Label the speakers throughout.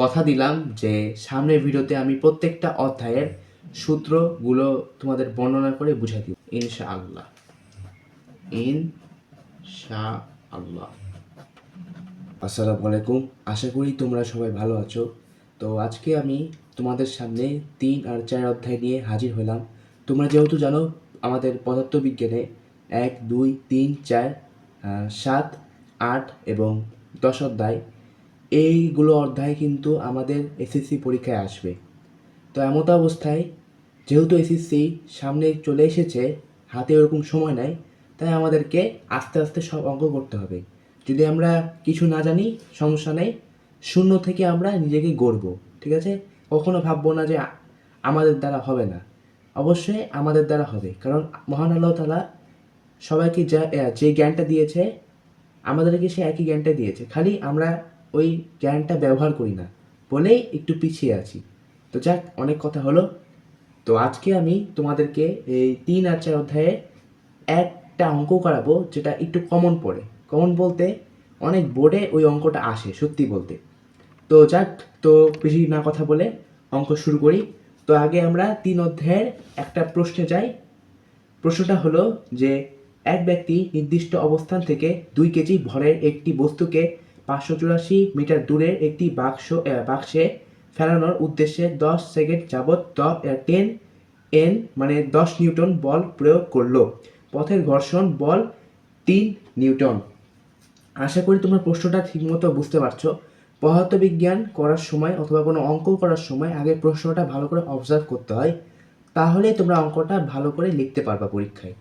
Speaker 1: কথা দিলাম যে সামনের ভিডিওতে আমি প্রত্যেকটা অধ্যায়ের সূত্রগুলো তোমাদের বর্ণনা করে বুঝাই দিব ইনশাআল্লাহ। ইনশাআল্লাহ। আসসালামু আলাইকুম, আশা করি তোমরা সবাই ভালো আছো। তো আজকে আমি তোমাদের সামনে 3 আর 4 অধ্যায় নিয়ে হাজির হলাম। তোমরা যেহেতু জানো আমাদের পদার্থবিজ্ঞানে 1, 2, 3, 4, 7, 8 এবং 10 অধ্যায়, এইগুলো অধ্যায় কিন্তু আমাদের এসএসসি পরীক্ষায় আসবে। তো এমতো অবস্থায় যেহেতু এসএসসি সামনে চলে এসেছে, হাতে ওরকম সময় নাই, তাই আমাদেরকে আস্তে আস্তে সব অঙ্ক করতে হবে। যদি আমরা কিছু না জানি সমস্যা নেই, শূন্য থেকে আমরা নিজেকে গড়ব, ঠিক আছে? কখনো ভাববো না যে আমাদের দ্বারা হবে না। অবশ্যই আমাদের দ্বারা হবে, কারণ মহান আল্লাহ তাআলা সবাইকে যে জ্ঞানটা দিয়েছে আমাদেরকে সে একই জ্ঞানটা দিয়েছে, খালি আমরা ওই জ্ঞানটা ব্যবহার করি না বলেই একটু পিছিয়ে আছি। তো যাক, অনেক কথা হলো। তো আজকে আমি তোমাদেরকে এই 3 আর 4 অধ্যায়ে একটা অঙ্ক করাবো যেটা একটু কমন পড়ে। কমন বলতে অনেক বোর্ডে ওই অঙ্কটা আসে সত্যি বলতে। তো যাক, তো বেশি না কথা বলে অঙ্ক শুরু করি। তো আগে আমরা 3 অধ্যায়ের একটা প্রশ্নে যাই। প্রশ্নটা হলো যে এক ব্যক্তি নির্দিষ্ট অবস্থান থেকে 2 কেজি ভরের একটি বস্তুকে 584 মিটার দূরের একটি বাক্সে ফেলানোর উদ্দেশ্যে 10 সেকেন্ড যাবৎ 10 এন মানে 10 নিউটন বল প্রয়োগ করলো। পথের ঘর্ষণ বল 3 নিউটন। আশা করি তোমরা প্রশ্নটা ঠিকমতো বুঝতে পারছো। পদার্থবিজ্ঞান করার সময় অথবা কোনো অঙ্ক করার সময় আগে প্রশ্নটা ভালো করে অবজার্ভ করতে হয়, তাহলে তোমরা অঙ্কটা ভালো করে লিখতে পারবা পরীক্ষায়।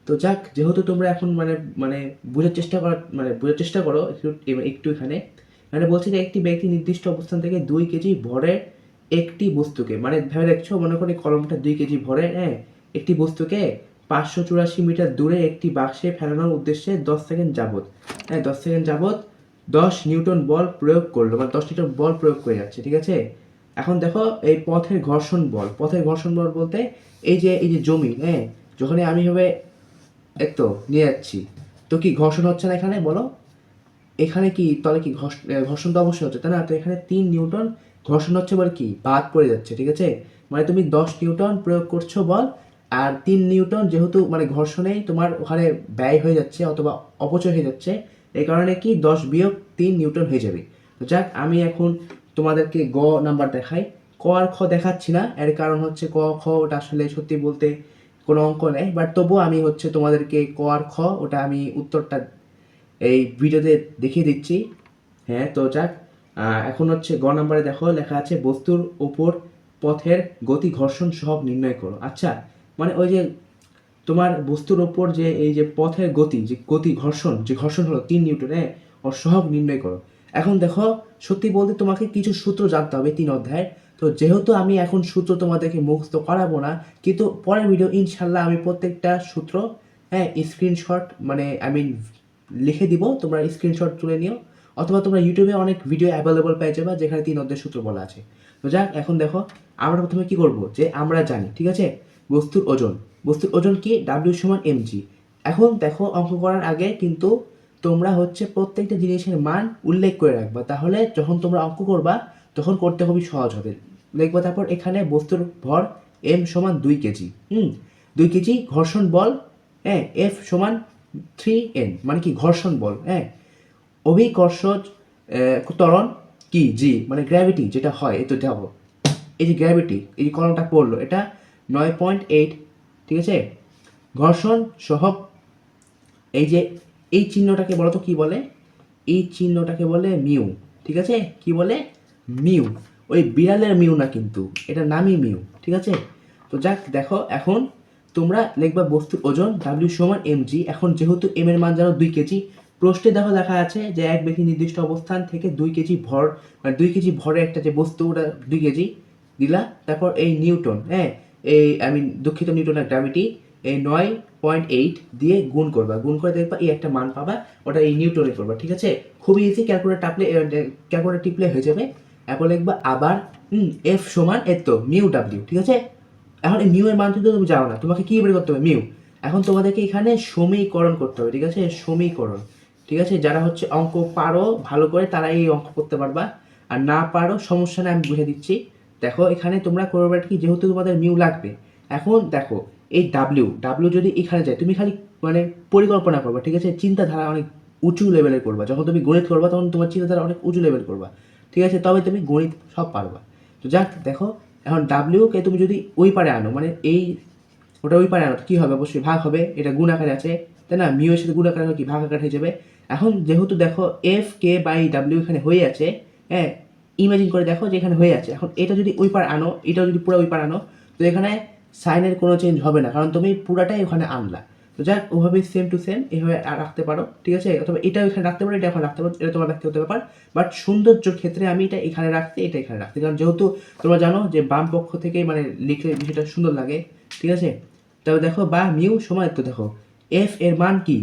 Speaker 1: তো যাক, যেহেতু তোমরা এখন মানে বোঝার চেষ্টা করো একটু এখানে বলছি যে একটি ব্যক্তি নির্দিষ্ট অবস্থান থেকে 2 কেজি ভরের একটি বস্তুকে, মানে ভেবে দেখছো, মনে করি কলমটা 2 কেজি ভরের, একটি বস্তুকে 584 মিটার দূরে একটি বাক্সে ফেলানোর উদ্দেশ্যে 10 সেকেন্ড যাবৎ 10 সেকেন্ড যাবৎ 10 নিউটন বল প্রয়োগ করলো, মানে 10 নিউটন বল প্রয়োগ করে যাচ্ছে, ঠিক আছে? এখন দেখো এই পথের ঘর্ষণ বল বলতে এই যে জমি, যখন আমি হবে তো নিয়ে যাচ্ছি, তো কি ঘর্ষণ হচ্ছে না এখানে বলো? এখানে কি তাহলে কি ঘর্ষণ তো অবশ্যই হচ্ছে, তাই না? তো এখানে 3 নিউটন ঘর্ষণ হচ্ছে বলে কি বাদ পড়ে যাচ্ছে, ঠিক আছে? মানে তুমি 10 নিউটন প্রয়োগ করছো বল, আর 3 নিউটন যেহেতু মানে ঘর্ষণেই তোমার ওখানে ব্যয় হয়ে যাচ্ছে অথবা অপচয় হয়ে যাচ্ছে, এই কারণে কি 10 বিয়োগ 3 নিউটন হয়ে যাবে। তো যাক, আমি এখন তোমাদেরকে গ নাম্বার দেখাই। ক আর খ দেখাচ্ছি না, এর কারণ হচ্ছে ক খ ওটা আসলে সত্যি বলতে কোনো অঙ্ক নেই, বাট তবুও আমি হচ্ছে তোমাদেরকে ক আর খ ওটা আমি উত্তরটা এই ভিডিওতে দেখিয়ে দিচ্ছি। হ্যাঁ, তো যাক, এখন হচ্ছে গ নাম্বারে দেখো লেখা আছে বস্তুর উপর পথের গতি ঘর্ষণ সহগ নির্ণয় করো। আচ্ছা, মানে ওই যে তোমার বস্তুর ওপর যে এই যে পথের গতি ঘর্ষণ হলো 3 নিউটন, ওর সহগ নির্ণয় করো। এখন দেখো, সত্যি বলতে তোমাকে কিছু সূত্র জানতে হবে 3 অধ্যায়। তো যেহেতু আমি এখন সূত্র তোমাদেরকে মুখস্থ করাবো না, কিন্তু পরের ভিডিও ইনশাল্লাহ আমি প্রত্যেকটা সূত্র স্ক্রিনশট মানে লিখে দিব, তোমরা স্ক্রিনশট তুলে নিও, অথবা তোমরা ইউটিউবে অনেক ভিডিও অ্যাভেলেবল পেয়ে যাবে যেখানে 3 অধ্যায়ের সূত্র বলা আছে। তো যাক, এখন দেখো আমরা প্রথমে কি করব, যে আমরা জানি, ঠিক আছে, বস্তুর ওজন কি ডাব্লিউ সমান এমজি। এখন দেখো, অঙ্ক করার আগে কিন্তু তোমরা হচ্ছে প্রত্যেকটা জিনিসের মান উল্লেখ করে রাখবা, তাহলে যখন তোমরা অঙ্ক করবা তখন করতে খুবই সহজ হবে। লিখবা তারপর এখানে বস্তুর ভর এম সমান 2 কেজি, 2 কেজি ঘর্ষণ বল, এফ সমান 3 এন, মানে কি ঘর্ষণ বল, অভিকর্ষ ত্বরণ কি জি, মানে গ্র্যাভিটি যেটা হয়, এই তো যাবো, এই যে গ্র্যাভিটি, এই যে কলমটা পড়লো এটা 9.8, ঠিক আছে? ঘর্ষণ সহগ, এই যে এই চিহ্নটাকে বলো তো কি বলে? এই চিহ্নটাকে বলে মিউ, ঠিক আছে? কি বলে? মিউ। ওই বিড়ালের মিউ না কিন্তু, এটা নামই মিউ, ঠিক আছে? তো যাক, দেখো এখন তোমরা লিখবা বস্তুর ওজন ডাব্লিউ সমান এমজি। এখন যেহেতু এম এর মান জানো 2 কেজি, প্রশ্নে দেখো লেখা আছে যে এক ব্যক্তি নির্দিষ্ট অবস্থান থেকে 2 কেজি ভর, মানে 2 কেজি ভরের একটা যে বস্তু, ওটা 2 কেজি দিলা, তারপর এই নিউটন, দুঃখিত, নিউটনের গ্র্যাভিটি, এই 9.8 দিয়ে গুণ করবা, গুণ করে দেখবা এই একটা মান পাবা, ওটা এই নিউটনে করবা, ঠিক আছে? খুবই ইজি, ক্যালকুলেটর টিপলে হয়ে যাবে। এরপর লিখবা আবার এফ সমান এত মিউ ডাব্লিউ, ঠিক আছে? এখন এই মিউ এর মান কিন্তু তুমি জানো না, তোমাকে কি বের করতে হবে? মিউ। এখন তোমাদেরকে এখানে সমীকরণ করতে হবে, ঠিক আছে? সমীকরণ, ঠিক আছে? যারা হচ্ছে অঙ্ক পারো ভালো করে তারা এই অঙ্ক করতে পারবা। আর না পারো সমস্যা নেই, আমি বুঝে দিচ্ছি। দেখো এখানে তোমরা করবে কি, যেহেতু তোমাদের মিউ লাগবে, এখন দেখো এই ডাব্লিউ যদি এখানে যায়, তুমি খালি মানে পরিকল্পনা করবা, ঠিক আছে, চিন্তাধারা অনেক উঁচু লেভেলের করবা। যখন তুমি গণিত করবা তখন তোমার চিন্তাধারা অনেক উঁচু লেভেল করবা, ঠিক আছে, তবে তুমি গণিত সব পারবা। তো যাক দেখো, এখন ডাব্লিউকে তুমি যদি ওই পারে আনো, মানে এই ওটা ওই পারে আনো, কী হবে, অবশ্যই ভাগ হবে, এটা গুণ আকারে আছে, তাই না, মিউ এর সাথে গুণ আকারে কি ভাগ আকারে হয়ে যাবে। এখন যেহেতু দেখো এফ কে বাই ডাব্লিউ এখানে হয়ে আছে, হ্যাঁ, ইমাজিন করে দেখো যে এখানে হয়ে আছে, এখন এটা যদি ওই পার আনো, এটাও যদি পুরো ওই পার আনো, তো এখানে সাইনের কোনো চেঞ্জ হবে না, কারণ তুমি পুরাটাই ওখানে আনলা। তো যাক, ওভাবে সেম টু সেম এইভাবে রাখতে পারো, ঠিক আছে, অথবা এটাও এখানে রাখতে পারো, এটা এখানে রাখতে পারো, এটা তোমার ব্যক্তিগত ব্যাপার। বাট সৌন্দর্যের ক্ষেত্রে আমি এটা এখানে রাখতে, এটা এখানে রাখতে, কারণ যেহেতু তোমরা জানো যে বাম পক্ষ থেকে মানে লিখলে বিষয়টা সুন্দর লাগে, ঠিক আছে। তবে দেখো বা মিউ সময়, তো দেখো এফ এর মান কি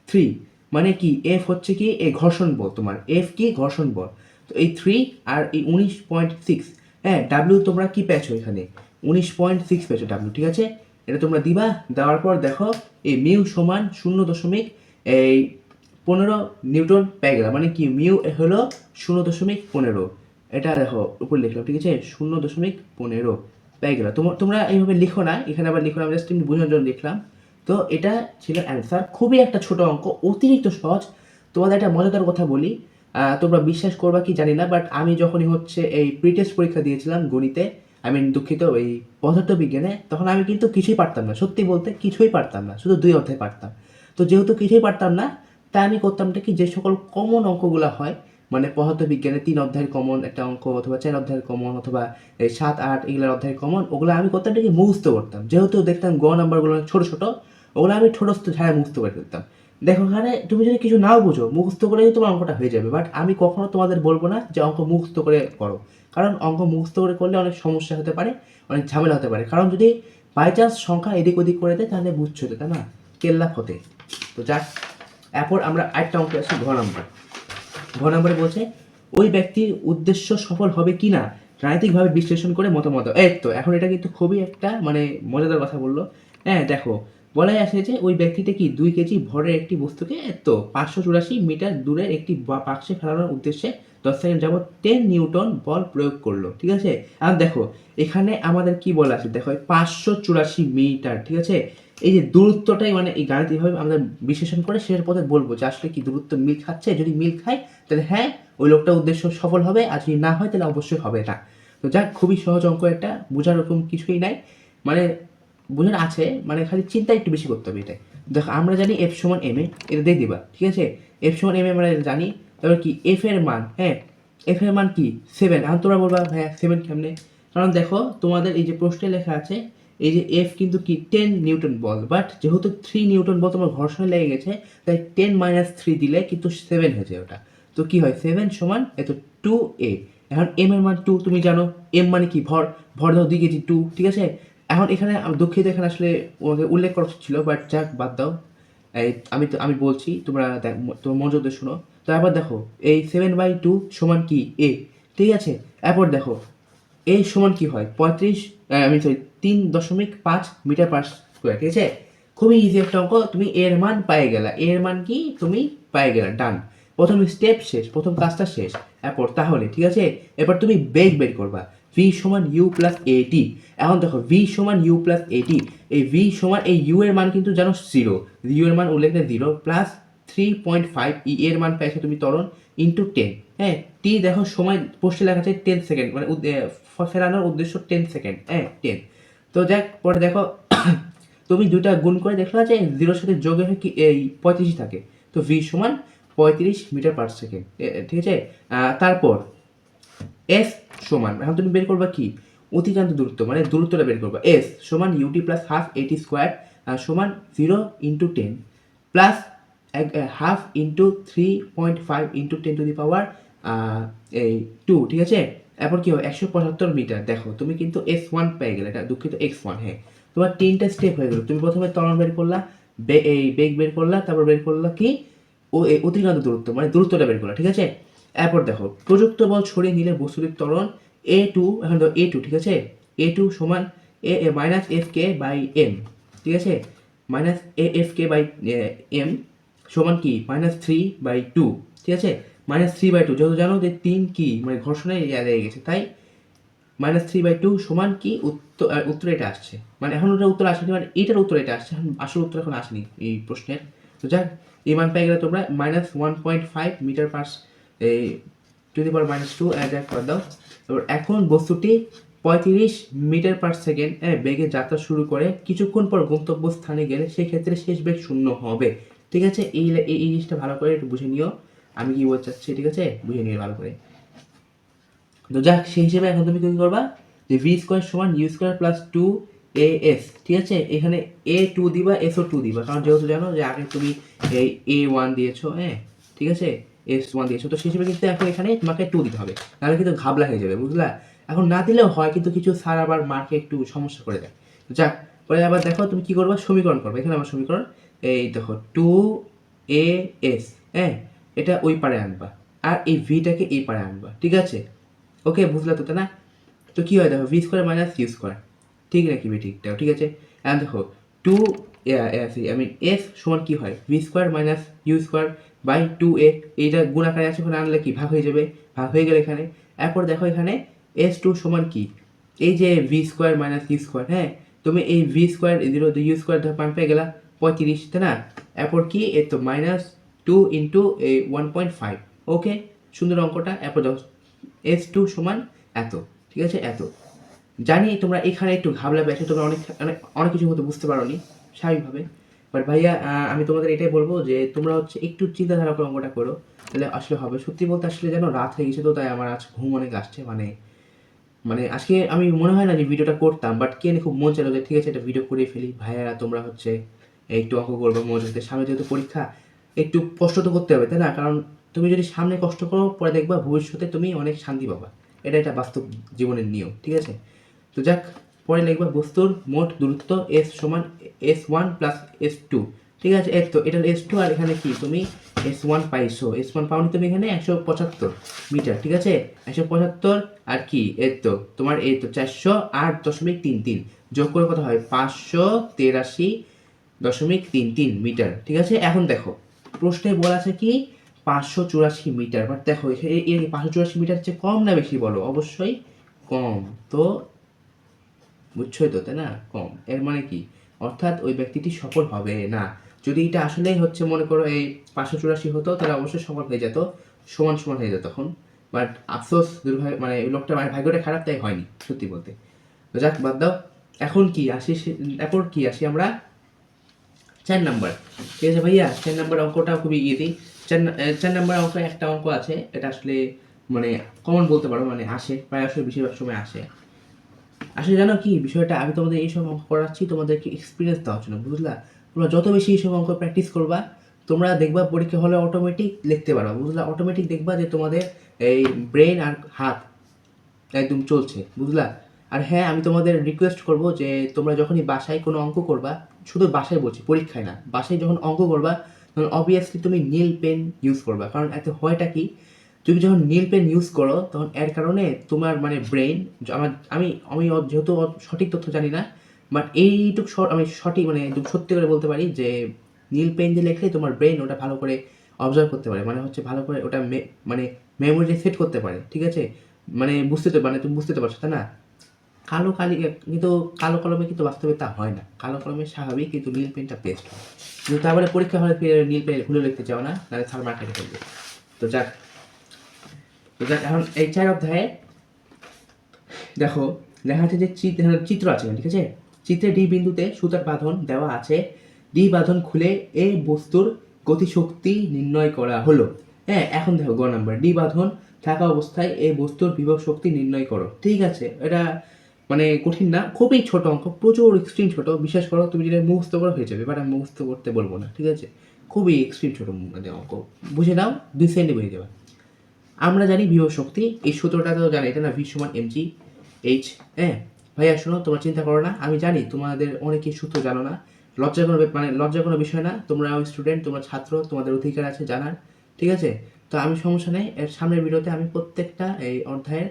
Speaker 1: 3, মানে কি এফ হচ্ছে কি এই ঘর্ষণ বল, তোমার এফ কি ঘর্ষণ বল, তো এই 3 আর এই 19.6, হ্যাঁ, ডাব্লিউ তোমরা কি পেয়েছো এখানে 19.6 পেয়েছো ডাব্লিউ, ঠিক আছে, এটা তোমরা দিবা। দেওয়ার পর দেখো এই মিউ সমান 0.15 নিউটন পেয়ে গেলাম, মানে কি মিউ হলো 0.15, এটা দেখো উপর লিখলাম, ঠিক আছে, 0.15 পেয়ে গেল। তোমরা এইভাবে লিখো না, এখানে আবার লিখো না, আমি জাস্ট এমনি বোঝানোর জন্য লিখলাম। তো এটা ছিল অ্যান্সার, খুবই একটা ছোট অঙ্ক, অতিরিক্ত সহজ। তোমাদের একটা মজাদার কথা বলি, তোমরা বিশ্বাস করবা কি জানি না, বাট আমি যখনই হচ্ছে এই প্রিটেস্ট পরীক্ষা দিয়েছিলাম গণিতে, আমি দুঃখিত এই পদার্থবিজ্ঞানে, তখন আমি কিন্তু কিছুই পারতাম না, সত্যি বলতে কিছুই পারতাম না, শুধু 2 অধ্যায় পারতাম। তো যেহেতু কিছুই পারতাম না, তাই আমি করতামটা কি, যে সকল কমন অঙ্কগুলো হয়, মানে পদার্থবিজ্ঞানে 3 অধ্যায়ের কমন একটা অঙ্ক, অথবা 4 অধ্যায়ের কমন, অথবা এই 7, 8 এগুলোর অধ্যায়ের কমন, ওগুলো আমি করতাম কি মুখস্থ করতাম, যেহেতু দেখতাম গ নাম্বারগুলো ছোটো ছোটো, ওগুলো আমি ঠোঁটস্থ ঝাড়ে মুখস্থ করে ফেলতাম। দেখো এখানে তুমি যদি কিছু নাও বুঝো, মুখস্থ করেই তোমার অঙ্কটা হয়ে যাবে, বাট আমি কখনো তোমাদের বলবো না যে অঙ্ক মুখস্থ করে করো, কারণ অঙ্ক মুখস্থ করে করলে অনেক সমস্যা হতে পারে, অনেক ঝামেলা হতে পারে, কারণ যদি বাই চান্স সংখ্যা এদিক ওদিক করে দেয় তাহলে বুঝছো তো, তাই না, কেল্লাফ হতে। তো যাক, এরপর আমরা আরেকটা অঙ্ক আসি, ঘ নম্বরে বলছে ওই ব্যক্তির উদ্দেশ্য সফল হবে কি না গাণিতিকভাবে বিশ্লেষণ করে মতামত। এই তো এখন এটা কিন্তু খুবই একটা মানে মজাদার কথা বললো। হ্যাঁ দেখো, বলাই আছে যে ওই ব্যক্তিটা কি 2 কেজি ভরের একটি বস্তুকে তো 584 মিটার দূরের একটি বাক্সে ফেলানোর উদ্দেশ্যে 10 সেকেন্ড যাবত 10 নিউটন বল প্রয়োগ করলো, ঠিক আছে। আর দেখো এখানে আমাদের কি বলা আছে, দেখো 584 মিটার, ঠিক আছে, এই যে দূরত্বটাই মানে এই গাণিতিকভাবে আমরা বিশ্লেষণ করে শেষের পথে বলবো যে আসলে কি দূরত্ব মিল খাচ্ছে, যদি মিল খায় তাহলে হ্যাঁ ওই লোকটার উদ্দেশ্য সফল হবে, আর যদি না হয় তাহলে অবশ্যই হবে না। তো যাক, খুবই সহজ অঙ্ক একটা, বোঝার ওরকম কিছুই নাই, মানে বোঝার আছে, মানে খালি চিন্তা একটু বেশি করতে হবে এটাই। দেখো আমরা জানি এফ সমান এম এ, এটা দিয়ে দিবা, ঠিক আছে, এফ সমান এম এ আমরা জানি। তারপর কি এফ এর মান, হ্যাঁ এফ এর মান কি 7, এখন তোমরা বলবা হ্যাঁ 7 কেমনে, কারণ দেখো তোমাদের এই যে প্রশ্নে লেখা আছে এই যে এফ কিন্তু কি 10 নিউটন বল, বাট যেহেতু 3 নিউটন বল তোমার ঘর্ষণে লেগে গেছে, তাই 10 - 3 দিলে কিন্তু 7 হয়ে যায় ওটা। তো কি হয় 7 সমান এত 2a। এখন এম এর মান 2, তুমি জানো এম মানে কি ভর, ভর দাও 2 কেজি 2, ঠিক আছে। এখন এখানে আমি দুঃখিত, এখানে আসলে ওকে উল্লেখ করা ছিল, বাট যাক বাদ দাও, এই আমি বলছি তোমরা তোমার মনোযোগ দিয়ে শোনো। তো আবার দেখো এই 7/2 সমান কি এ, ঠিক আছে। এরপর দেখো এ সমান কি হয় 35, আমি সরি 3.5 মিটার পার স্কোয়ার, ঠিক আছে। খুবই ইজি একটা অঙ্ক, তুমি এর মান পাই গেলা, এর মান কি তুমি পাই গেলা, ডান, প্রথম স্টেপ শেষ, প্রথম কাজটা শেষ। এরপর তাহলে ঠিক আছে, এবার তুমি বেগ বের করবা, ভি সমান ইউ প্লাস এটি। এখন দেখো ভি সমান ইউ প্লাস এটি, এই ভি সমান এই ইউ এর মান কিন্তু জানো 0, ইউ এর মান উল্লেখ 0 প্লাস 3.5 ই এর মান পেয়েছো তুমি ত্বরণ ইন্টু 10, হ্যাঁ টি দেখো সময় পোস্টে লেখা আছে 10 সেকেন্ড, মানে ফেরানোর উদ্দেশ্য 10 সেকেন্ড, হ্যাঁ 10। তো যাক পরে দেখো তুমি দুইটা গুণ করে দেখলা যে 0-এর সাথে যোগে হয় কি এই 35 থাকে, তো ভি সমান 35 মিটার পার সেকেন্ড, ঠিক আছে। তারপর এস সমান, এখন তুমি বের করবা কি অতিক্রান্ত দূরত্ব, মানে দূরত্বটা বের করবা, এস সমান ইউটি প্লাস হাফ এটি স্কোয়ার সমান 0 × 10 প্লাস হাফ ইন্টু 3.5 ইন্টু 10⁻² এই 2, ঠিক আছে। এরপর কি হয় 175 মিটার, দেখো তুমি কিন্তু S1 পেয়ে গেলে, এটা দুঃখিত x1, হ্যাঁ তোমার 3টা স্টেপ হয়ে গেল, তুমি প্রথমে ত্বরণ বের করলা, এই বেগ বের করলা, তারপর বের করলা কি ও অতিক্রান্ত দূরত্ব, মানে দূরত্বটা বের করলা, ঠিক আছে। এরপর দেখো প্রযুক্ত বল ছড়িয়ে নিলে বস্তুটির ত্বরণ a2, এখন দেখো a2, ঠিক আছে, a2 সমান A minus F K by M, ঠিক আছে, minus F K by M সমান কি -3/2, ঠিক আছে, -3/2, যেহেতু জানো যে 3 কি মানে ঘর্ষণে লেগে গেছে, তাই -3/2 সমান কি উত্তর এটা আসছে। মানে এখন ওটার উত্তর আসেনি, মানে এটার উত্তর এটা আসছে, এখন আসল উত্তর এখন আসেনি এই প্রশ্নের। তো যাক, এই মান পেয়ে গেলে তোমরা -1.5 মিটার পার এই টু দি পাওয়ার -2 অ্যাড করে দাও। এবার এখন বস্তুটি 35 মিটার পার সেকেন্ড বেগে যাত্রা শুরু করে কিছুক্ষণ পর গন্তব্য স্থানে গেলে সেই ক্ষেত্রে শেষ বেগ 0 হবে। ঠিক আছে, এই এই জিনিসটা ভালো করে একটু বুঝে নিও আমি কি বলতে চাচ্ছি। ঠিক আছে, বুঝে নিও ভালো করে। তো যাক, সেই হিসেবে এখন তুমি কি করবা যে v² সমান u² প্লাস 2as। ঠিক আছে, এখানে a2 দিবা, s2 দিবা, কারণ যেহেতু জানো যে আগে তুমি এই a1 দিয়েছো, হ্যাঁ ঠিক আছে, s1 দিয়েছো, তো সেই হিসেবে কিন্তু এখন এখানে তোমাকে 2 দিতে হবে, নাহলে কিন্তু ঘাবলা হয়ে যাবে, বুঝলা। এখন না দিলেও হয়, কিন্তু কিছু স্যার আবার মার্কে একটু সমস্যা করে দেয়। তো যাক, পরে আবার দেখো তুমি কি করবা, সমীকরণ করবে। এখানে আমার সমীকরণ এই দেখো 2as, হ্যাঁ এটা ওই পারে আনবা, আর এই ভিটাকে এই পারে আনবা। ঠিক আছে, ওকে বুঝলা তো, তাই না? তো কি হয় দেখো, v² মাইনাস u², ঠিক নাকি ঠিকটা? ঠিক আছে, এখন দেখো 2 এস সমান কি হয়, v² minus u² by 2a, এইটা গুণ আকারে আছে, ওখানে আনলে কি ভাগ হয়ে যাবে, ভাগ হয়ে গেলে এখানে। এরপর দেখো এখানে s2 সমান কি, এই যে v² মাইনাস u², হ্যাঁ তুমি এই v² u² ধর মান পেয়ে গেলা 35, তাই না? এরপর কি এই তো -2 ইন্টু 1.5। ওকে, সুন্দর অঙ্কটা। এরপর দেখো s2 সমান এত। ঠিক আছে, এত। জানি তোমরা এখানে একটু ঘাবলা পেয়েছো, তোমরা অনেক অনেক কিছু হয়তো বুঝতে পারোনি স্বাভাবিকভাবে, বাট ভাইয়া আমি তোমাদের এটাই বলবো যে তোমরা হচ্ছে একটু চিন্তাধারা করে অঙ্কটা করো, তাহলে আসলে হবে। সত্যি বলতে আসলে যেন রাত হয়ে গেছে, তো তাই আমার আজ ঘুম অনেক আসছে। মানে মানে আজকে আমি মনে হয় না যে ভিডিওটা করতাম, বাট কি খুব মন চাইলো যে ঠিক আছে একটা ভিডিও করে ফেলি। ভাইয়ারা তোমরা হচ্ছে একটু অঙ্ক করবে মনোযোগ দিয়ে, সামনে যেহেতু পরীক্ষা একটু কষ্ট তো করতে হবে, তাই না? কারণ তুমি যদি সামনে কষ্ট করো, পরে দেখবা ভবিষ্যতে তুমি অনেক শান্তি পাবা। এটা একটা বাস্তব জীবনের নিয়ম। ঠিক আছে, তো যাক, পরে লিখবা বস্তুর মোট দূরত্ব s সমান s1 প্লাস s2। ঠিক আছে, তো এটা s2, আর এখানে কি তুমি s1 পাইছো, s1 পাওনি তুমি এখানে 175 মিটার। ঠিক আছে, 175, আর কি তোমার 408.33 যোগ করে কত হয়, 583.33 মিটার। ঠিক আছে, এখন দেখো প্রশ্নে বলা আছে কি 584 মিটার, বাট দেখো এই 584 মিটার চেয়ে কম না বেশি বলো, অবশ্যই কম। তো বুঝছোই তো, তাই না? কম, এর মানে কি, অর্থাৎ ওই ব্যক্তিটি সফল হবে না। যদি এটা আসলেই হচ্ছে মনে করো এই 584 হতো, তাহলে অবশ্যই সফল হয়ে যেত, সমান সমান হয়ে যেত তখন। বাট আফসোস, দুর্ভাগ্য, মানে ওই লোকটা মানে ভাগ্যটা খারাপ, তাই হয়নি সত্যি বলতে। তো যাক, বাদ দাও। এখন কি আসি, আমরা 4 নাম্বার। ঠিক আছে ভাইয়া, 4 নাম্বার অঙ্কটা খুবই ইজি। 4 নাম্বার অঙ্ক একটা অঙ্ক আছে, এটা আসলে মানে কমন বলতে পারো, মানে আসে প্রায়শই, বেশিরভাগ সময় আসে। আসলে জানো কি বিষয়টা, আমি তোমাদের এইসব অঙ্ক করাচ্ছি তোমাদেরকে এক্সপিরিয়েন্স দেওয়ার জন্য, বুঝলা। তোমরা যত বেশি এইসব অঙ্ক প্র্যাকটিস করবা, তোমরা দেখবা পরীক্ষা হলে অটোমেটিক লিখতে পারবা, বুঝলা। অটোমেটিক দেখবা যে তোমাদের এই ব্রেন আর হাত একদম চলছে, বুঝলা। আর হ্যাঁ, আমি তোমাদের রিকোয়েস্ট করব যে তোমরা যখনই বাসায় কোনো অঙ্ক করবা, শুধু বাসায় বলছি, পরীক্ষায় না, বাসায় যখন অঙ্ক করবা, তখন অবভিয়াসলি তুমি নীল পেন ইউজ করবা। কারণ এতে হয়টা কি, তুমি যখন নীল পেন ইউজ করো, তখন এর কারণে তোমার মানে ব্রেন, আমি আমি যেহেতু সঠিক তথ্য জানি না, বাট এইটুক আমি সঠিক মানে একদম সত্যি করে বলতে পারি যে নীল পেন দিয়ে লিখলে তোমার ব্রেন ওটা ভালো করে অবজার্ভ করতে পারে, মানে হচ্ছে ভালো করে ওটা মানে মেমোরিতে সেট করতে পারে। ঠিক আছে, মানে মানে তুমি বুঝতে তো পারছো, তাই না? কিন্তু কালো কলমে কিন্তু বাস্তবে তা হয় না। কালো কলমে স্বাভাবিক, কিন্তু নীল পেনটা বেস্ট হয়। কিন্তু তারপরে পরীক্ষা হলে নীল পেন ভুলে লিখতে চাও না, নাহলে স্যার মার কেটে ফেলবে। তো যাক, এখন এই 4 অধ্যায়ে দেখো লেখা আছে যে চিত্র আছে, ঠিক আছে। চিত্রে ডি বিন্দুতে সুতার বাঁধন দেওয়া আছে, ডি বাঁধন খুলে এই বস্তুর গতিশক্তি নির্ণয় করা হলো। হ্যাঁ, এখন দেখো গ নাম্বার, ডি বাঁধন থাকা অবস্থায় এই বস্তুর বিভব শক্তি নির্ণয় করো। ঠিক আছে, এটা মানে কঠিন না, খুবই ছোট অঙ্ক, প্রচুর এক্সট্রিম ছোট। বিশ্বাস করো, তুমি যেটা মুখস্থ করে হয়ে যাবে, বাট আমি মুখস্থ করতে বলবো না। ঠিক আছে, খুবই এক্সট্রিম ছোট মানে অঙ্ক, বুঝে নাও, 2 সেকেন্ডে বুঝে যাবে। আমরা জানি বিভব শক্তি, এই সূত্রটা তো জানি, এটা না, ভি সমান এমজি এইচ। হ্যাঁ ভাইয়া শোনো, তোমরা চিন্তা করো না, আমি জানি তোমাদের অনেকেই সূত্র জানো না। লজ্জার কোনো বিষয় না, তোমরা স্টুডেন্ট, তোমরা ছাত্র, তোমাদের অধিকার আছে জানার। ঠিক আছে, তো আমি সমস্যা নেই, এর সামনের ভিডিওতে আমি প্রত্যেকটা এই অধ্যায়ের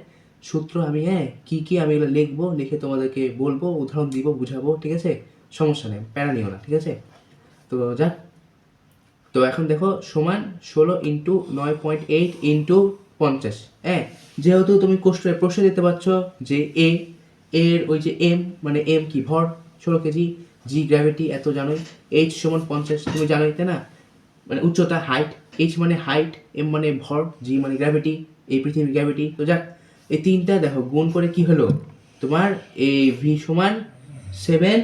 Speaker 1: সূত্র আমি কি আমি এগুলো লিখবো, লিখে তোমাদেরকে বলবো, উদাহরণ দিব, বুঝাবো। ঠিক আছে, সমস্যা নেই, প্যারা নিও না। ঠিক আছে, তো যাক, তো এখন দেখো সমান 16 ইন্টু 9.8 ইন্টু 50। হ্যাঁ, যেহেতু তুমি কোশ্চেনে প্রশ্ন দিতে পারছো যে এর ওই যে এম মানে এম কি ভর 16 কেজি, জি গ্র্যাভিটি এত জানোই, এইচ সমান 50 তুমি জানোই তাই না, মানে উচ্চতা হাইট, এইচ মানে হাইট, এম মানে ভর, জি মানে গ্র্যাভিটি, এই পৃথিবীর গ্র্যাভিটি। তো যাক, এই তিনটা দেখো গুণ করে কি হলো তোমার, এই ভি সমান 7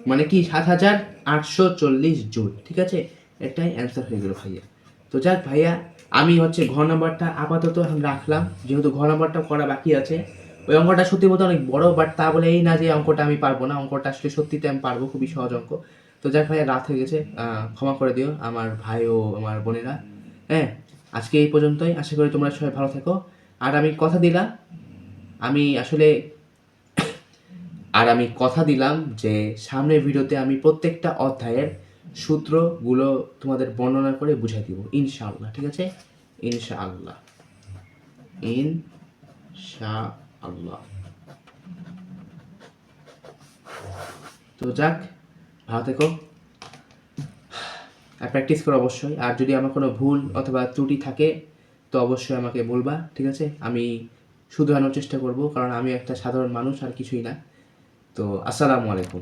Speaker 1: মানে কি 7840 জুল। ঠিক আছে, এটাই অ্যান্সার হয়ে গেল ভাইয়া। তো যাক ভাইয়া, আমি হচ্ছে ঘ নাম্বারটা আপাতত এখন রাখলাম, যেহেতু ঘ নাম্বারটা করা বাকি আছে। ওই অঙ্কটা সত্যি বলতে অনেক বড়, বাট তা বলে এই না যে অঙ্কটা আমি পারবো না, অঙ্কটা আসলে সত্যিতে আমি পারবো, খুবই সহজ অঙ্ক। তো যাক ভাইয়া, রাত হয়ে গেছে, ক্ষমা করে দিও আমার ভাই ও আমার বোনেরা। হ্যাঁ, আজকে এই পর্যন্তই, আশা করি তোমরা সবাই ভালো থেকো। আর আমি কথা দিলাম, আমি আসলে আমি কথা দিলাম যে সামনের ভিডিওতে আমি প্রত্যেকটা অধ্যায়ের সূত্রগুলো তোমাদের বর্ণনা করে বুঝাই দিব ইনশাআল্লাহ। ঠিক আছে, ইনশাআল্লাহ, ইনশাআল্লাহ। তো যাক, ভালো থেকো আর প্র্যাকটিস করো অবশ্যই। আর যদি আমার কোনো ভুল অথবা ত্রুটি থাকে তো অবশ্যই আমাকে বলবা। ঠিক আছে, আমি শুধরানোর চেষ্টা করব, কারণ আমি একটা সাধারণ মানুষ আর কিছুই না। তো আসসালামু আলাইকুম।